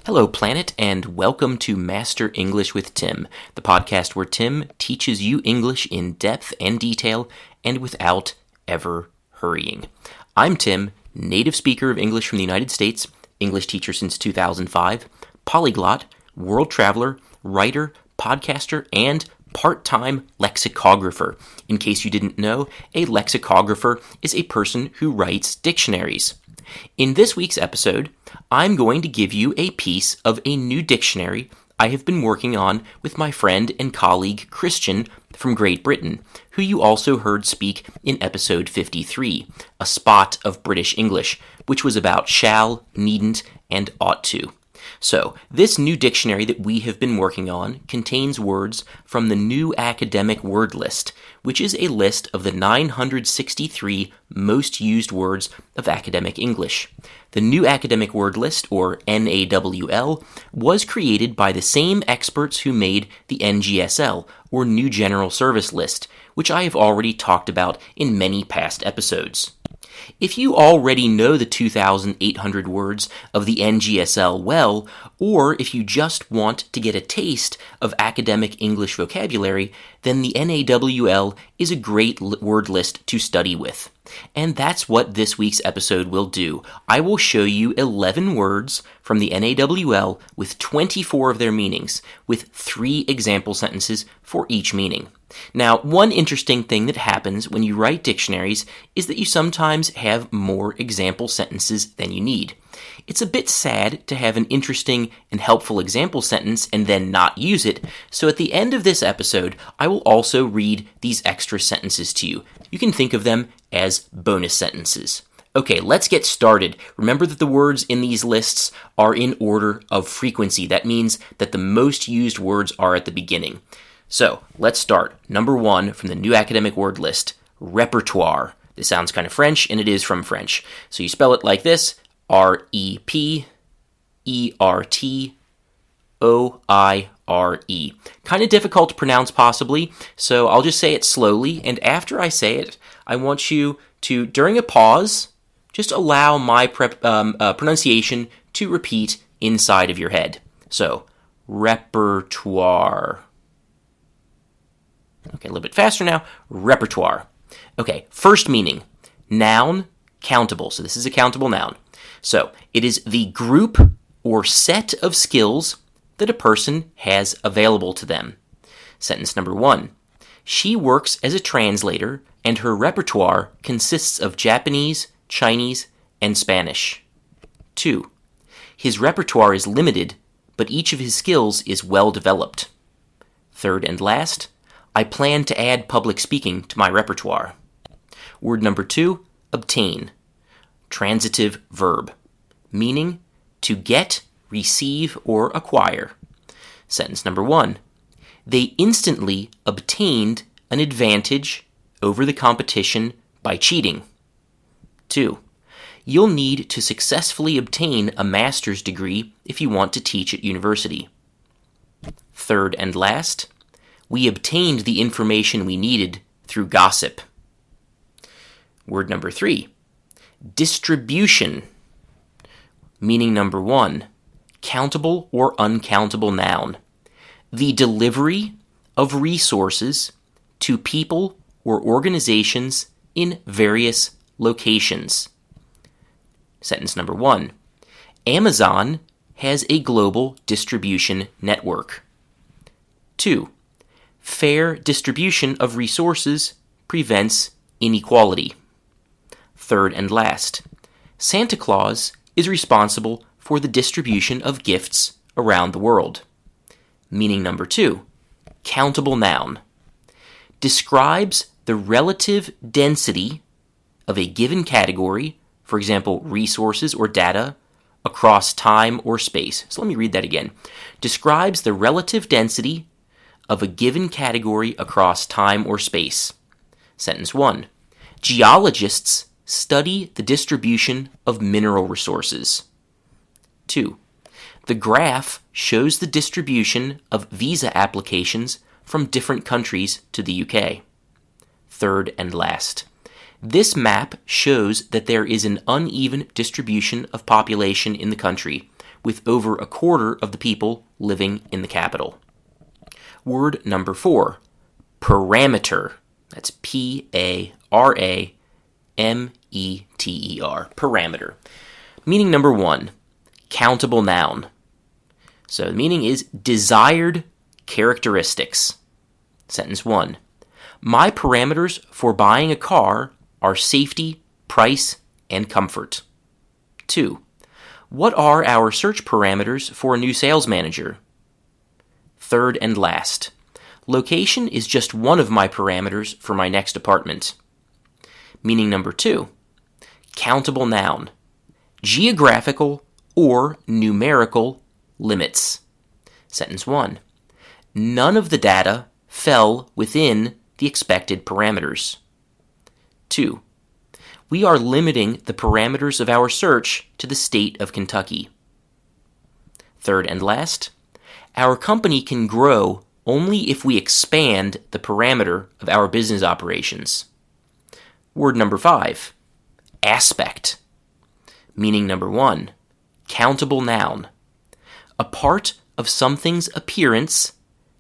Hello, planet, and welcome to Master English with Tim, the podcast where Tim teaches you English in depth and detail and without ever hurrying. I'm Tim, native speaker of English from the United States, English teacher since 2005, polyglot, world traveler, writer, podcaster, and part-time lexicographer. In case you didn't know, a lexicographer is a person who writes dictionaries. In this week's episode, I'm going to give you a piece of a new dictionary I have been working on with my friend and colleague Christian from Great Britain, who you also heard speak in episode 53, A Spot of British English, which was about shall, needn't, and ought to. So, this new dictionary that we have been working on contains words from the New Academic Word List, which is a list of the 963 most used words of academic English. The New Academic Word List, or NAWL, was created by the same experts who made the NGSL, or New General Service List, which I have already talked about in many past episodes. If you already know the 2,800 words of the NGSL well, or if you just want to get a taste of academic English vocabulary, then the NAWL is a great word list to study with. And that's what this week's episode will do. I will show you 11 words from the NAWL with 24 of their meanings, with 3 example sentences for each meaning. Now, one interesting thing that happens when you write dictionaries is that you sometimes have more example sentences than you need. It's a bit sad to have an interesting and helpful example sentence and then not use it, so at the end of this episode, I will also read these extra sentences to you. You can think of them as bonus sentences. Okay, let's get started. Remember that the words in these lists are in order of frequency. That means that the most used words are at the beginning. So, let's start. Number 1 from the New Academic Word List, repertoire. This sounds kind of French, and it is from French. So you spell it like this, R-E-P-E-R-T-O-I-R-E. Kind of difficult to pronounce possibly, so I'll just say it slowly, and after I say it, I want you to, during a pause, just allow my pronunciation to repeat inside of your head. So, repertoire. Okay, a little bit faster now. Repertoire. Okay, first meaning. Noun, countable. So this is a countable noun. So it is the group or set of skills that a person has available to them. Sentence number 1. She works as a translator, and her repertoire consists of Japanese, Chinese, and Spanish. 2. His repertoire is limited, but each of his skills is well developed. Third and last, I plan to add public speaking to my repertoire. Word number 2, obtain. Transitive verb. Meaning, to get, receive, or acquire. Sentence number 1. They instantly obtained an advantage over the competition by cheating. 2. You'll need to successfully obtain a master's degree if you want to teach at university. Third and last, we obtained the information we needed through gossip. Word number 3, distribution. Meaning number 1, countable or uncountable noun. The delivery of resources to people or organizations in various locations. Sentence number 1, Amazon has a global distribution network. 2, fair distribution of resources prevents inequality. Third and last, Santa Claus is responsible for the distribution of gifts around the world. Meaning number 2, countable noun. Describes the relative density of a given category, for example, resources or data, across time or space. So let me read that again. Describes the relative density of a given category across time or space. Sentence 1. Geologists study the distribution of mineral resources. 2. The graph shows the distribution of visa applications from different countries to the UK. Third and last. This map shows that there is an uneven distribution of population in the country, with over a quarter of the people living in the capital. Word number 4, parameter. That's P-A-R-A-M-E-T-E-R, parameter. Meaning number 1, countable noun. So the meaning is desired characteristics. Sentence 1, my parameters for buying a car are safety, price, and comfort. 2, what are our search parameters for a new sales manager? Third and last, location is just one of my parameters for my next apartment. Meaning number 2, countable noun, geographical or numerical limits. Sentence 1, none of the data fell within the expected parameters. 2, we are limiting the parameters of our search to the state of Kentucky. Third and last, our company can grow only if we expand the parameter of our business operations. Word number 5, aspect. Meaning number 1, countable noun, a part of something's appearance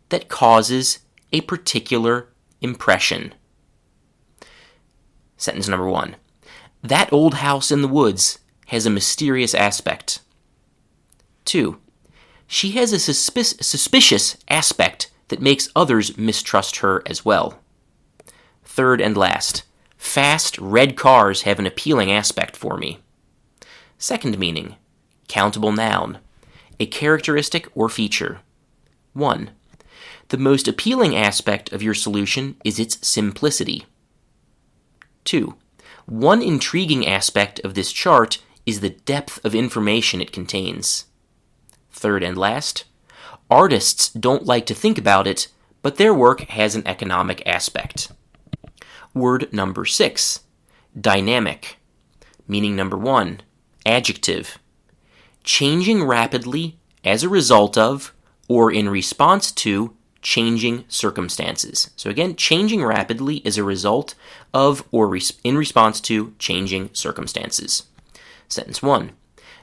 that causes a particular impression. Sentence number 1, that old house in the woods has a mysterious aspect. 2, she has a suspicious aspect that makes others mistrust her as well. Third and last, fast red cars have an appealing aspect for me. Second meaning, countable noun, a characteristic or feature. 1, the most appealing aspect of your solution is its simplicity. 2, one intriguing aspect of this chart is the depth of information it contains. Third and last, artists don't like to think about it, but their work has an economic aspect. Word number 6, dynamic. Meaning number 1, adjective, changing rapidly as a result of or in response to changing circumstances. So again, changing rapidly as a result of or in response to changing circumstances. Sentence 1,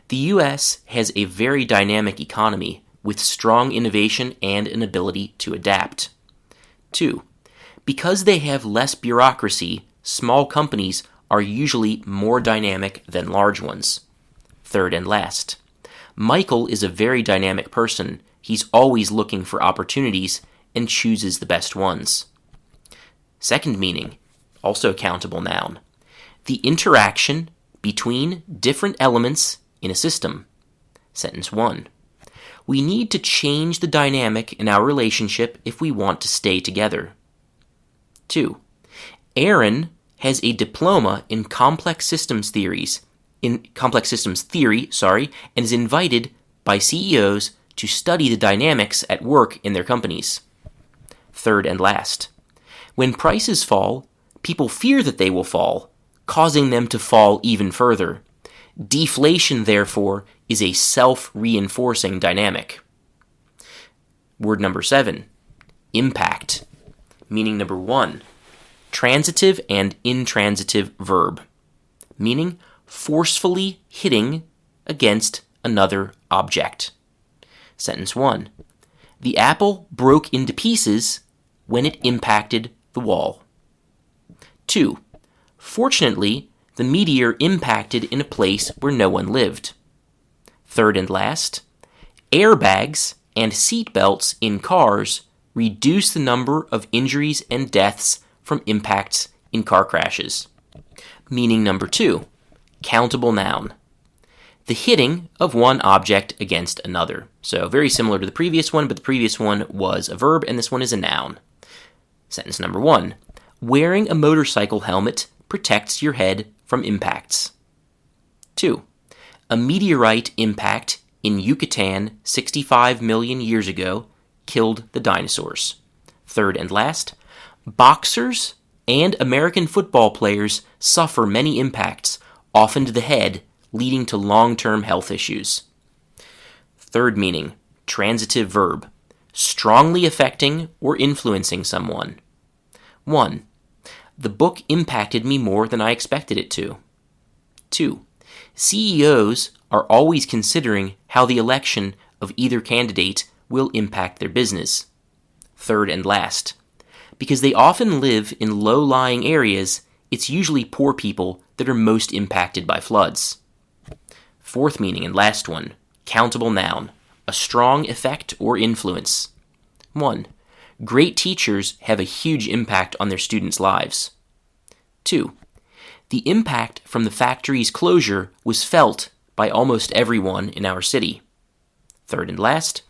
the U.S. has a very dynamic economy with strong innovation and an ability to adapt. 2, because they have less bureaucracy, small companies are usually more dynamic than large ones. Third and last, Michael is a very dynamic person. He's always looking for opportunities and chooses the best ones. Second meaning, also countable noun, the interaction between different elements in a system. Sentence 1, we need to change the dynamic in our relationship if we want to stay together. 2, Aaron has a diploma in complex systems theory, and is invited by CEOs to study the dynamics at work in their companies. Third and last, when prices fall, people fear that they will fall, causing them to fall even further. Deflation, therefore, is a self-reinforcing dynamic. Word number 7, impact. Meaning number 1, transitive and intransitive verb. Meaning forcefully hitting against another object. Sentence 1, the apple broke into pieces when it impacted the wall. 2, fortunately, the meteor impacted in a place where no one lived. Third and last, airbags and seatbelts in cars reduce the number of injuries and deaths from impacts in car crashes. Meaning number 2, countable noun, the hitting of one object against another. So very similar to the previous one, but the previous one was a verb and this one is a noun. Sentence number 1, wearing a motorcycle helmet protects your head from impacts. 2, a meteorite impact in Yucatan 65 million years ago killed the dinosaurs. Third and last, boxers and American football players suffer many impacts, often to the head, leading to long-term health issues. Third meaning, transitive verb, strongly affecting or influencing someone. 1, the book impacted me more than I expected it to. 2, CEOs are always considering how the election of either candidate will impact their business. Third and last, because they often live in low-lying areas, it's usually poor people that are most impacted by floods. Fourth meaning and last one, countable noun, a strong effect or influence. 1. Great teachers have a huge impact on their students' lives. 2. The impact from the factory's closure was felt by almost everyone in our city. Third and last,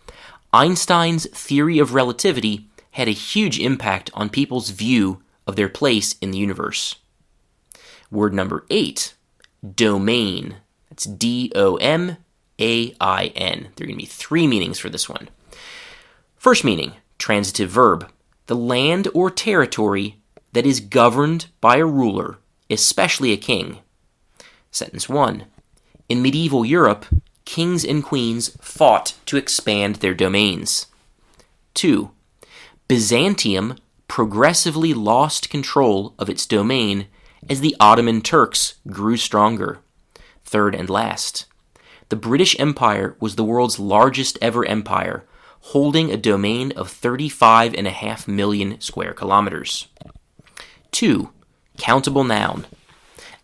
Einstein's theory of relativity had a huge impact on people's view of their place in the universe. Word number 8, domain. That's D-O-M-A-I-N. There are going to be 3 meanings for this one. First meaning, transitive verb, the land or territory that is governed by a ruler, especially a king. Sentence 1. In medieval Europe, kings and queens fought to expand their domains. 2. Byzantium progressively lost control of its domain as the Ottoman Turks grew stronger. Third and last, the British Empire was the world's largest ever empire, holding a domain of 35.5 million square kilometers. 2. Countable noun,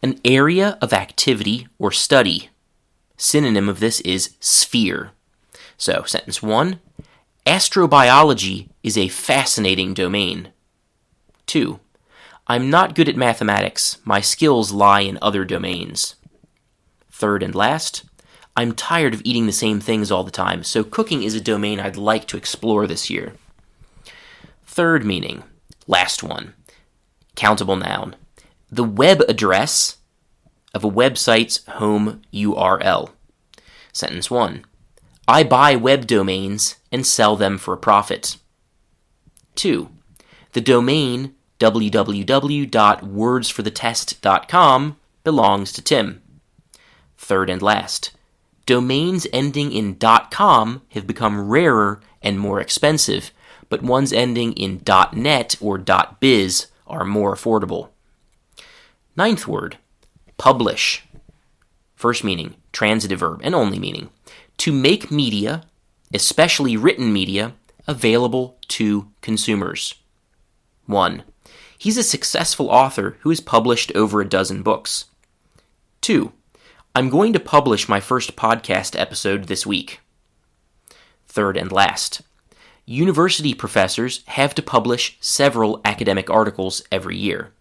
an area of activity or study. Synonym of this is sphere. So, sentence 1, astrobiology is a fascinating domain. 2. I'm not good at mathematics. My skills lie in other domains. Third and last, I'm tired of eating the same things all the time, so cooking is a domain I'd like to explore this year. Third meaning, last one, countable noun, the web address of a website's home URL. Sentence 1, I buy web domains and sell them for a profit. 2. The domain www.wordsforthetest.com belongs to Tim. Third and last, domains ending in .com have become rarer and more expensive, but ones ending in .net or .biz are more affordable. Ninth word, publish. First meaning, transitive verb, and only meaning, to make media, especially written media, available to consumers. 1. He's a successful author who has published over a dozen books. 2. I'm going to publish my first podcast episode this week. Third and last, university professors have to publish several academic articles every year.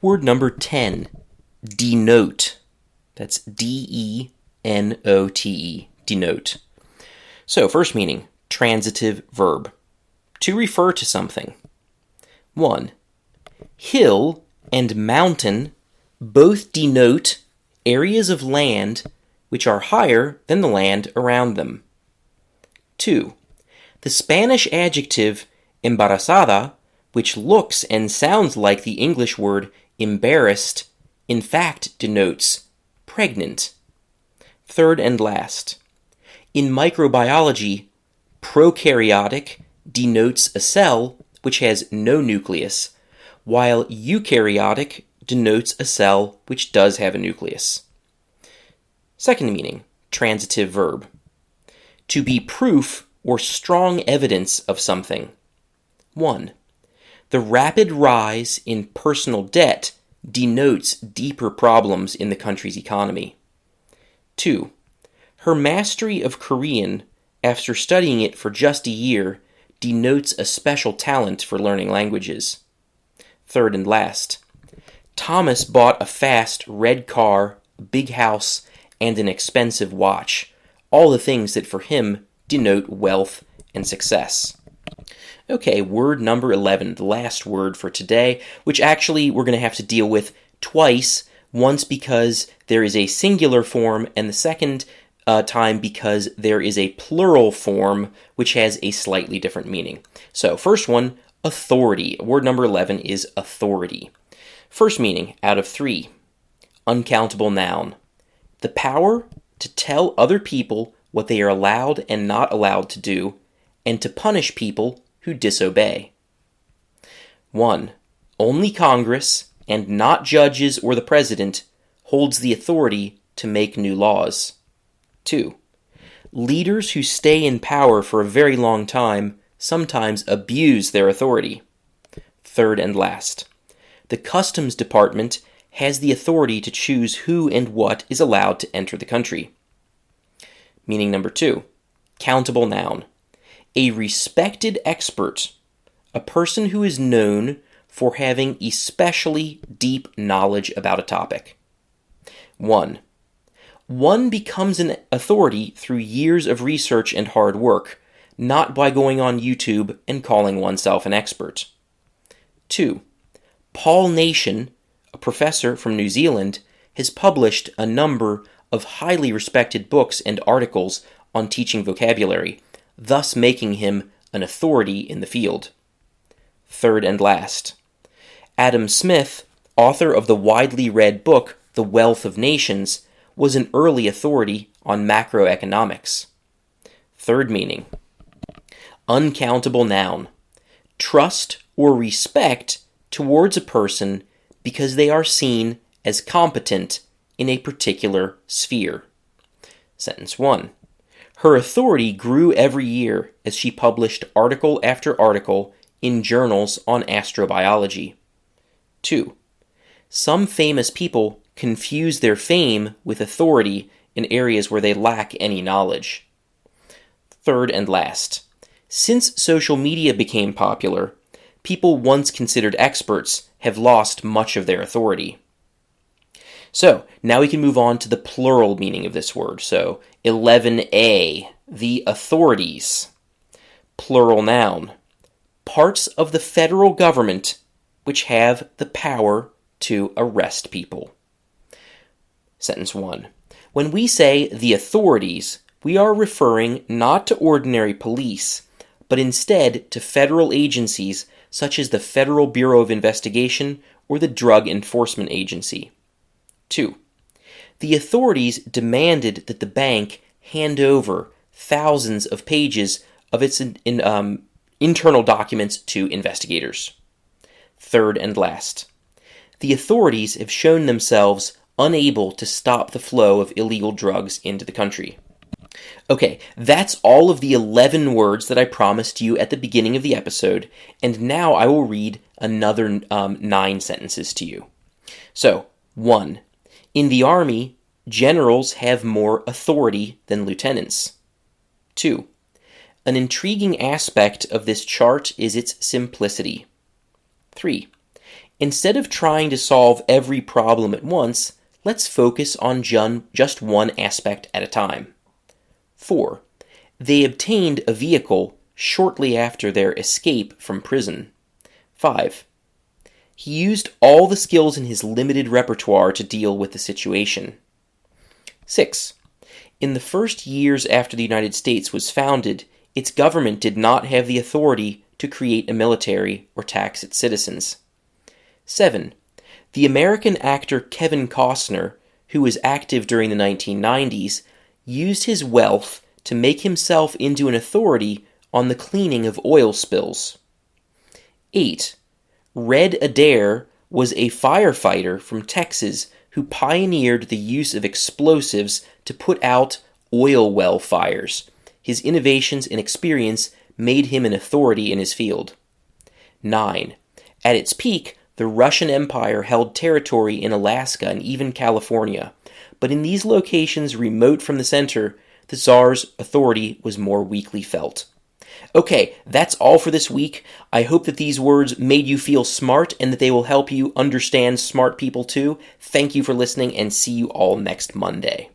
Word number 10, denote. That's D-E-N-O-T-E, denote. So, first meaning, transitive verb, to refer to something. 1. Hill and mountain both denote areas of land which are higher than the land around them. 2. The Spanish adjective embarazada, which looks and sounds like the English word embarrassed, in fact denotes pregnant. Third and last, in microbiology, prokaryotic denotes a cell which has no nucleus, while eukaryotic denotes a cell which does have a nucleus. Second meaning, transitive verb, to be proof or strong evidence of something. 1. The rapid rise in personal debt denotes deeper problems in the country's economy. 2. Her mastery of Korean, after studying it for just a year, denotes a special talent for learning languages. Third and last, Thomas bought a fast red car, a big house, and an expensive watch, all the things that for him denote wealth and success. Okay, word number 11, the last word for today, which actually we're going to have to deal with twice, once because there is a singular form, and the second time because there is a plural form, which has a slightly different meaning. So, first one, authority. Word number 11 is authority. First meaning, out of 3, uncountable noun. The power to tell other people what they are allowed and not allowed to do, and to punish people who disobey. 1. Only Congress, and not judges or the president, holds the authority to make new laws. 2. Leaders who stay in power for a very long time sometimes abuse their authority. Third and last, the Customs Department has the authority to choose who and what is allowed to enter the country. Meaning number 2, countable noun. A respected expert, a person who is known for having especially deep knowledge about a topic. 1. One becomes an authority through years of research and hard work, not by going on YouTube and calling oneself an expert. 2. Paul Nation, a professor from New Zealand, has published a number of highly respected books and articles on teaching vocabulary, thus making him an authority in the field. Third and last, Adam Smith, author of the widely read book The Wealth of Nations, was an early authority on macroeconomics. Third meaning, uncountable noun. Trust or respect towards a person because they are seen as competent in a particular sphere. Sentence 1. Her authority grew every year as she published article after article in journals on astrobiology. 2. Some famous people confuse their fame with authority in areas where they lack any knowledge. Third and last, since social media became popular, people once considered experts have lost much of their authority. So, now we can move on to the plural meaning of this word. So, 11a, the authorities. Plural noun, parts of the federal government which have the power to arrest people. Sentence 1. When we say the authorities, we are referring not to ordinary police, but instead to federal agencies such as the Federal Bureau of Investigation or the Drug Enforcement Agency. 2. The authorities demanded that the bank hand over thousands of pages of its internal documents to investigators. Third and last, the authorities have shown themselves unable to stop the flow of illegal drugs into the country. Okay, that's all of the 11 words that I promised you at the beginning of the episode, and now I will read another 9 sentences to you. So, 1. In the Army, generals have more authority than lieutenants. 2. An intriguing aspect of this chart is its simplicity. 3. Instead of trying to solve every problem at once, let's focus on just one aspect at a time. 4. They obtained a vehicle shortly after their escape from prison. 5. He used all the skills in his limited repertoire to deal with the situation. 6. In the first years after the United States was founded, its government did not have the authority to create a military or tax its citizens. 7. The American actor Kevin Costner, who was active during the 1990s, used his wealth to make himself into an authority on the cleaning of oil spills. 8. Red Adair was a firefighter from Texas who pioneered the use of explosives to put out oil well fires. His innovations and experience made him an authority in his field. 9. At its peak, the Russian Empire held territory in Alaska and even California, but in these locations remote from the center, the Tsar's authority was more weakly felt. Okay, that's all for this week. I hope that these words made you feel smart and that they will help you understand smart people too. Thank you for listening and see you all next Monday.